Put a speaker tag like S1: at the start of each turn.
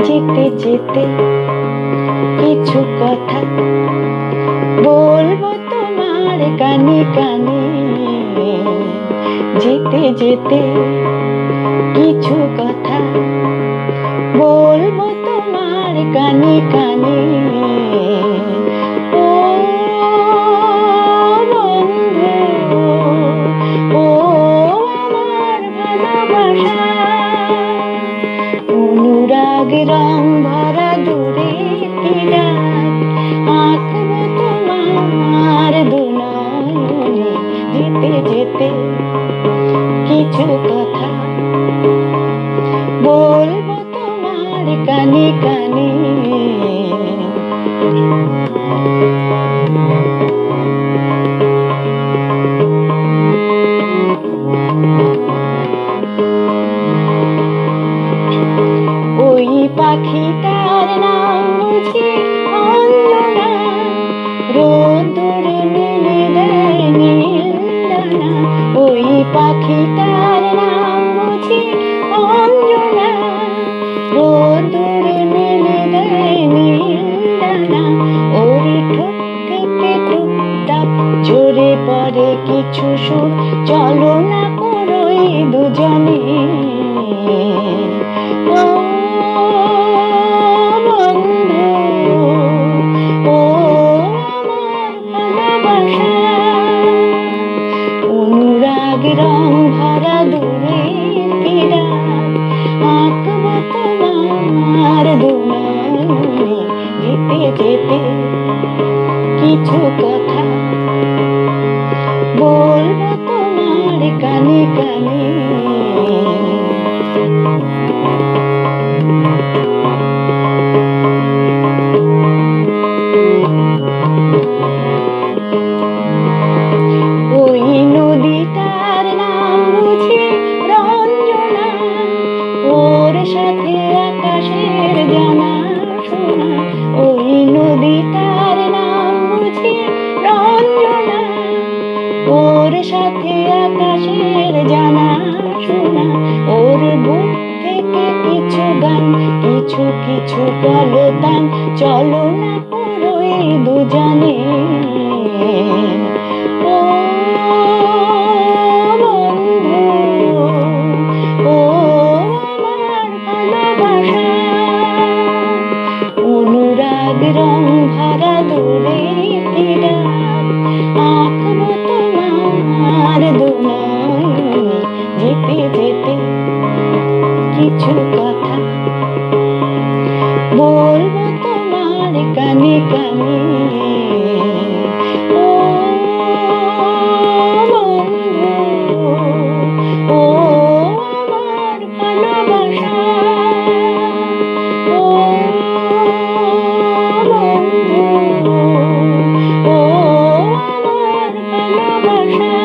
S1: যেতে যেতে কিছু কথা বলবো তোমার কানে কানে। যেতে যেতে কিছু কথা বলবো তোমার কানে কানে। ও বন্ধু, ও আমার ভালোবাসা, অনুরাগ রং ভরা দূরের তীরায় আঁকবো তোমার দুনয়নে। যেতে যেতে কিছু কথা বলবো তোমার কানে কানে। ওই পাখিটার নাম বুঝি অঞ্জনা, রোদ্দুরে মেলে দেয় নীলদানা। ওই পাখিটার নাম বুঝি অঞ্জনা, রোদ্দুরে মেলে দেয় নীলদানা। ওর ঠোঁট থেকে টুকটাক ঝরে পড়ে কিছু সুর, চলো না করোই দুজনে। ও বন্ধু, ও আমার ভালোবাসা, অনুরাগ রং ভরা দূরের তীরায় আঁকবো তোমার দুনয়নে। যেতে যেতে কিছু কথা বলবো তোমার কানে কানে। ওই নদীটার নাম বুঝি রঞ্জনা, ওর সাথে আকাশের জানা শোনা। ওই নদীটার নাম বুঝি রঞ্জনা, ওর সাথে আকাশের জানা শোনা। ওর বুক থেকে কিছু গান, কিছু কিছু কলতান, চলো না করোই দুজনে। ও বন্ধু, ও আমার ভালোবাসা, অনুরাগ রং ভরা দূরের তীরায় আঁকবো তোমার দুনয়নে। যেতে যেতে কিছু কথা বলবো তোমার কানে কানে। ও বন্ধু, ও আমার ভালোবাসা, ও বন্ধু, ও আমার ভালোবাসা।